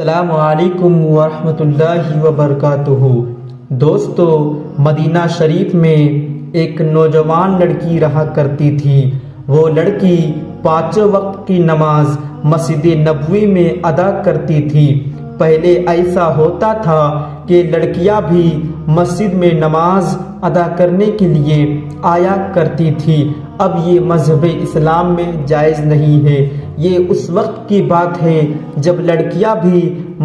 السلام علیکم ورحمۃ اللہ وبرکاتہ۔ دوستو، مدینہ شریف میں ایک نوجوان لڑکی رہا کرتی تھی۔ وہ لڑکی 5 وقت کی نماز مسجد نبوی میں ادا کرتی تھی۔ پہلے ایسا ہوتا تھا کہ لڑکیاں بھی مسجد میں نماز ادا کرنے کے لیے آیا کرتی تھی۔ اب یہ مذہب اسلام میں جائز نہیں ہے۔ یہ اس وقت کی بات ہے جب لڑکیاں بھی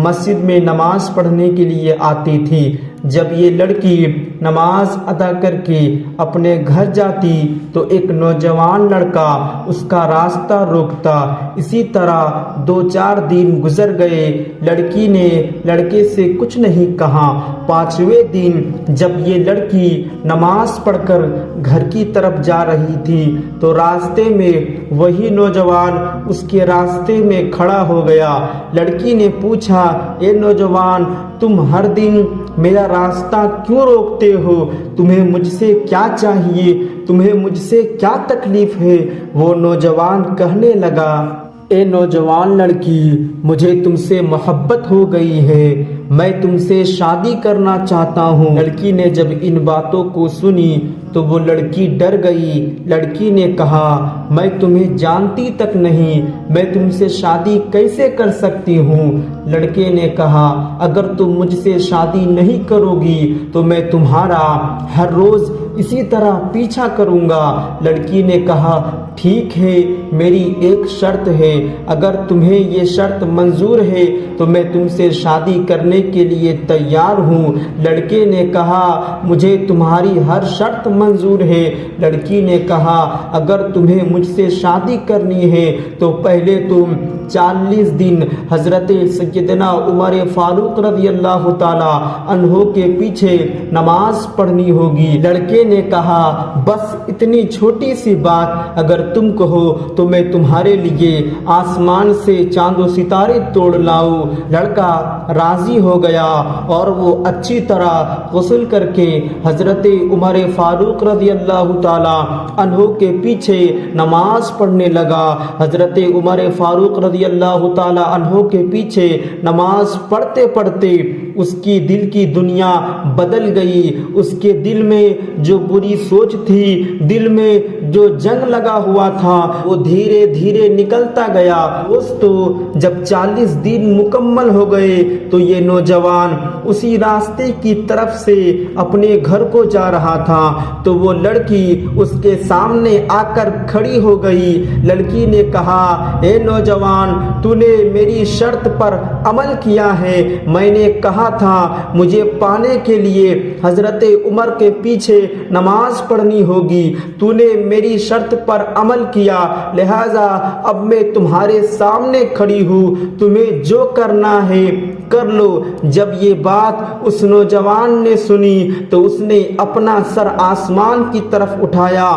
مسجد میں نماز پڑھنے کے لیے آتی تھی۔ جب یہ لڑکی نماز ادا کر کے اپنے گھر جاتی تو ایک نوجوان لڑکا اس کا راستہ روکتا۔ اسی طرح 2-4 دن گزر گئے، لڑکی نے لڑکے سے کچھ نہیں کہا۔ 5ویں دن جب یہ لڑکی نماز پڑھ کر گھر کی طرف جا رہی تھی تو راستے میں وہی نوجوان اس کے راستے میں کھڑا ہو گیا۔ لڑکی نے پوچھا، اے نوجوان، تم ہر دن میرا راستہ کیوں روکتے ہو؟ تمہیں مجھ سے کیا چاہیے؟ تمہیں مجھ سے کیا تکلیف ہے؟ وہ نوجوان کہنے لگا، اے نوجوان لڑکی، مجھے تم سے محبت ہو گئی ہے، میں تم سے شادی کرنا چاہتا ہوں۔ لڑکی نے جب ان باتوں کو سنی تو وہ لڑکی ڈر گئی۔ لڑکی نے کہا، میں تمہیں جانتی تک نہیں، میں تم سے شادی کیسے کر سکتی ہوں؟ لڑکے نے کہا، اگر تم مجھ سے شادی نہیں کرو گی تو میں تمہارا ہر روز اسی طرح پیچھا کروں گا۔ لڑکی نے کہا، ٹھیک ہے، میری ایک شرط ہے، اگر تمہیں یہ شرط منظور ہے تو میں تم سے شادی کرنے کے لیے تیار ہوں۔ لڑکے نے کہا، مجھے تمہاری ہر شرط منظور ہے۔ لڑکی نے کہا، اگر تمہیں مجھ سے شادی کرنی ہے تو پہلے تم 40 دن حضرت سیدنا عمر فاروق رضی اللہ تعالی عنہ کے پیچھے نماز پڑھنی ہوگی۔ لڑکے نے کہا، بس اتنی چھوٹی سی بات اگر تم کہو تو میں تمہارے لیے آسمان سے چاند و ستارے توڑ لاؤں۔ لڑکا راضی ہو گیا اور وہ اچھی طرح غسل کر کے حضرت عمر فاروق رضی اللہ تعالی عنہ کے پیچھے نماز پڑھنے لگا۔ حضرت عمر فاروق رضی اللہ تعالی عنہ کے پیچھے نماز پڑھتے پڑھتے اس کی دل کی دنیا بدل گئی۔ اس کے دل میں جو بری سوچ تھی، دل میں جو جنگ لگا ہوا تھا، وہ دھیرے دھیرے نکلتا گیا۔ دوستو، جب 40 دن مکمل ہو گئے تو یہ نوجوان اسی راستے کی طرف سے اپنے گھر کو جا رہا تھا تو وہ لڑکی اس کے سامنے آ کر کھڑی ہو گئی۔ لڑکی نے کہا، اے نوجوان، تو نے میری شرط پر عمل کیا ہے۔ میں نے کہا تھا مجھے پانے کے لیے حضرت عمر کے پیچھے نماز پڑھنی ہوگی، تو نے میری شرط پر عمل کیا، لہذا اب میں تمہارے سامنے کھڑی ہوں، تمہیں جو کرنا ہے کر لو۔ جب یہ بات اس نوجوان نے سنی تو اس نے اپنا سر آسمان کی طرف اٹھایا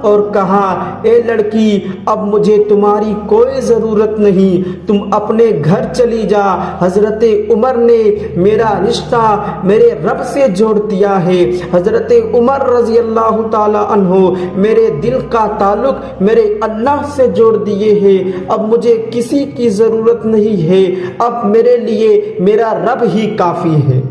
اور کہا، اے لڑکی، اب مجھے تمہاری کوئی ضرورت نہیں، تم اپنے گھر چلی جا۔ حضرت عمر نے میرا رشتہ میرے رب سے جوڑ دیا ہے۔ حضرت عمر رضی اللہ تعالی عنہ میرے دل کا تعلق میرے اللہ سے جوڑ دیے ہیں۔ اب مجھے کسی کی ضرورت نہیں ہے، اب میرے لیے میرا رب ہی کافی ہے۔